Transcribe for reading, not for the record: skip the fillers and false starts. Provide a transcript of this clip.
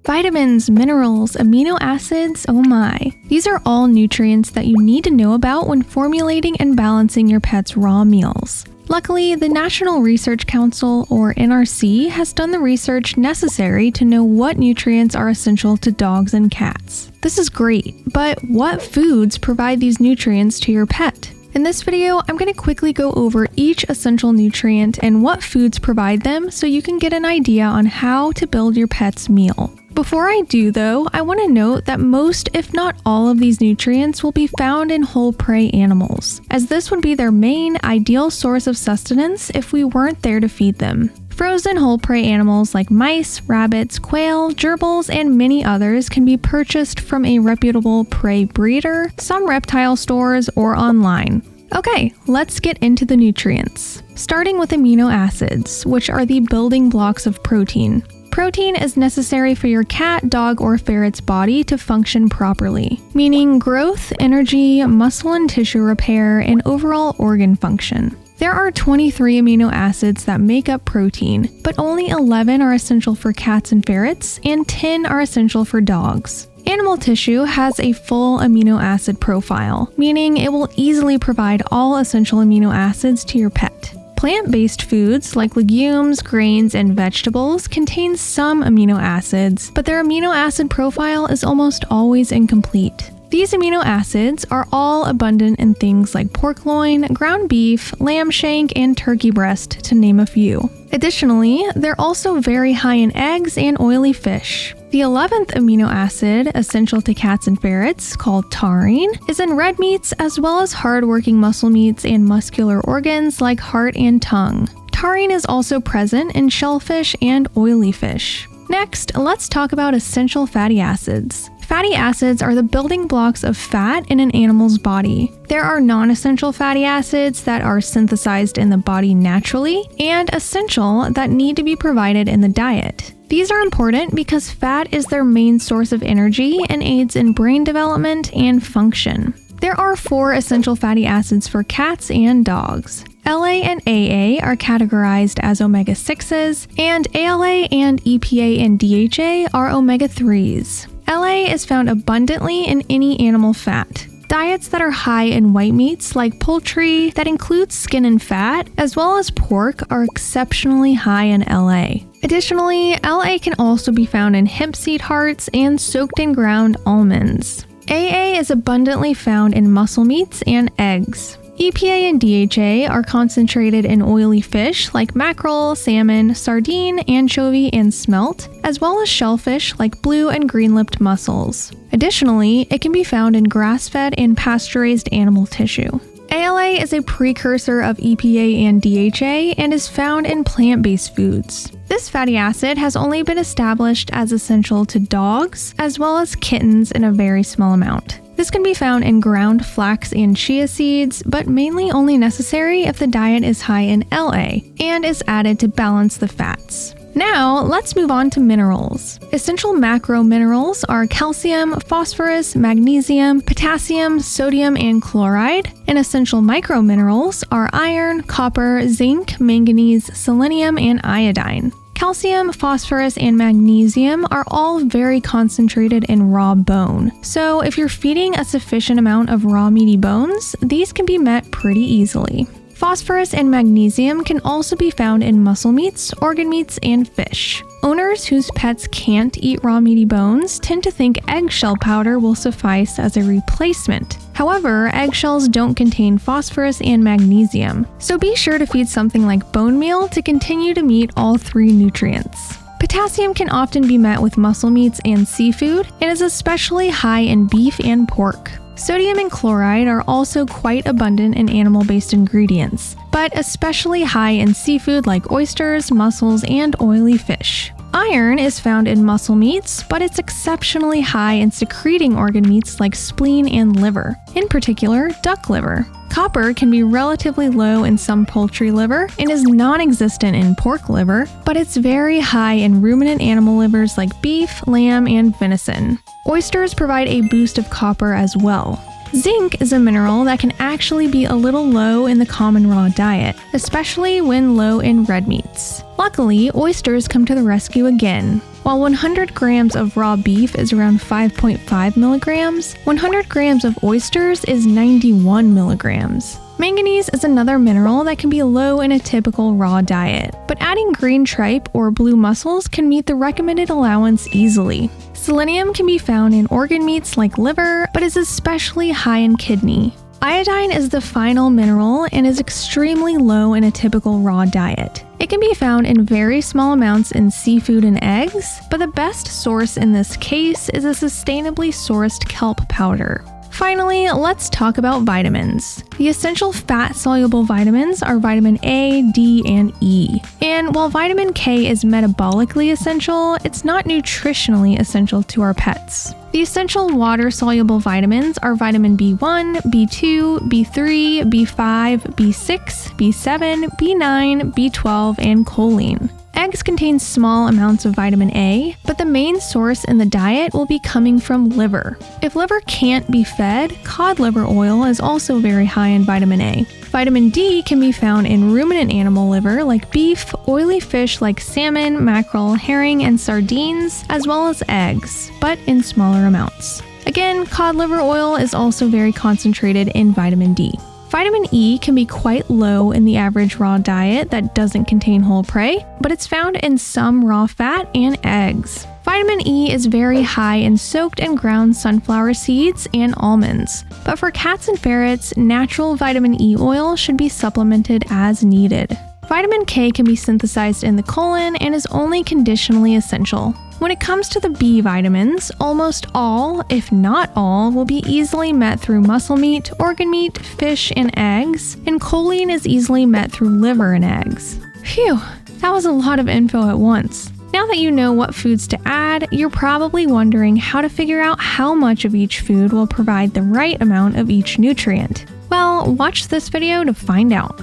Vitamins, minerals, amino acids, oh my. These are all nutrients that you need to know about when formulating and balancing your pet's raw meals. Luckily, the National Research Council, or NRC, has done the research necessary to know what nutrients are essential to dogs and cats. This is great, but what foods provide these nutrients to your pet? In this video, I'm going to quickly go over each essential nutrient and what foods provide them so you can get an idea on how to build your pet's meal. Before I do though, I want to note that most, if not all of these nutrients will be found in whole prey animals, as this would be their main ideal source of sustenance if we weren't there to feed them. Frozen whole prey animals like mice, rabbits, quail, gerbils, and many others can be purchased from a reputable prey breeder, some reptile stores, or online. Okay, let's get into the nutrients. Starting with amino acids, which are the building blocks of protein. Protein is necessary for your cat, dog, or ferret's body to function properly, meaning growth, energy, muscle and tissue repair, and overall organ function. There are 23 amino acids that make up protein, but only 11 are essential for cats and ferrets, and 10 are essential for dogs. Animal tissue has a full amino acid profile, meaning it will easily provide all essential amino acids to your pet. Plant-based foods like legumes, grains, and vegetables contain some amino acids, but their amino acid profile is almost always incomplete. These amino acids are all abundant in things like pork loin, ground beef, lamb shank, and turkey breast, to name a few. Additionally, they're also very high in eggs and oily fish. The 11th amino acid, essential to cats and ferrets, called taurine, is in red meats as well as hard-working muscle meats and muscular organs like heart and tongue. Taurine is also present in shellfish and oily fish. Next, let's talk about essential fatty acids. Fatty acids are the building blocks of fat in an animal's body. There are non-essential fatty acids that are synthesized in the body naturally, and essential that need to be provided in the diet. These are important because fat is their main source of energy and aids in brain development and function. There are 4 essential fatty acids for cats and dogs. LA and AA are categorized as omega-6s, and ALA and EPA and DHA are omega-3s. LA is found abundantly in any animal fat. Diets that are high in white meats like poultry that include skin and fat, as well as pork, are exceptionally high in LA. Additionally, LA can also be found in hemp seed hearts and soaked and ground almonds. AA is abundantly found in muscle meats and eggs. EPA and DHA are concentrated in oily fish like mackerel, salmon, sardine, anchovy, and smelt, as well as shellfish like blue and green-lipped mussels. Additionally, it can be found in grass-fed and pasture-raised animal tissue. ALA is a precursor of EPA and DHA and is found in plant-based foods. This fatty acid has only been established as essential to dogs, as well as kittens in a very small amount. This can be found in ground flax and chia seeds, but mainly only necessary if the diet is high in LA and is added to balance the fats. Now, let's move on to minerals. Essential macro minerals are calcium, phosphorus, magnesium, potassium, sodium, and chloride, and essential micro minerals are iron, copper, zinc, manganese, selenium, and iodine. Calcium, phosphorus, and magnesium are all very concentrated in raw bone, so if you're feeding a sufficient amount of raw meaty bones, these can be met pretty easily. Phosphorus and magnesium can also be found in muscle meats, organ meats, and fish. Owners whose pets can't eat raw meaty bones tend to think eggshell powder will suffice as a replacement. However, eggshells don't contain phosphorus and magnesium, so be sure to feed something like bone meal to continue to meet all 3 nutrients. Potassium can often be met with muscle meats and seafood, and is especially high in beef and pork. Sodium and chloride are also quite abundant in animal-based ingredients, but especially high in seafood like oysters, mussels, and oily fish. Iron is found in muscle meats, but it's exceptionally high in secreting organ meats like spleen and liver, in particular duck liver. Copper can be relatively low in some poultry liver and is non-existent in pork liver, but it's very high in ruminant animal livers like beef, lamb, and venison. Oysters provide a boost of copper as well. Zinc is a mineral that can actually be a little low in the common raw diet, especially when low in red meats. Luckily, oysters come to the rescue again. While 100 grams of raw beef is around 5.5 milligrams, 100 grams of oysters is 91 milligrams. Manganese is another mineral that can be low in a typical raw diet, but adding green tripe or blue mussels can meet the recommended allowance easily. Selenium can be found in organ meats like liver, but is especially high in kidney. Iodine is the final mineral and is extremely low in a typical raw diet. It can be found in very small amounts in seafood and eggs, but the best source in this case is a sustainably sourced kelp powder. Finally, let's talk about vitamins. The essential fat-soluble vitamins are vitamin A, D, and E. And while vitamin K is metabolically essential, it's not nutritionally essential to our pets. The essential water-soluble vitamins are vitamin B1, B2, B3, B5, B6, B7, B9, B12, and choline. Eggs contain small amounts of vitamin A, but the main source in the diet will be coming from liver. If liver can't be fed, cod liver oil is also very high in vitamin A. Vitamin D can be found in ruminant animal liver like beef, oily fish like salmon, mackerel, herring, and sardines, as well as eggs, but in smaller amounts. Again, cod liver oil is also very concentrated in vitamin D. Vitamin E can be quite low in the average raw diet that doesn't contain whole prey, but it's found in some raw fat and eggs. Vitamin E is very high in soaked and ground sunflower seeds and almonds, but for cats and ferrets, natural vitamin E oil should be supplemented as needed. Vitamin K can be synthesized in the colon and is only conditionally essential. When it comes to the B vitamins, almost all, if not all, will be easily met through muscle meat, organ meat, fish, and eggs, and choline is easily met through liver and eggs. Phew, that was a lot of info at once. Now that you know what foods to add, you're probably wondering how to figure out how much of each food will provide the right amount of each nutrient. Well, watch this video to find out.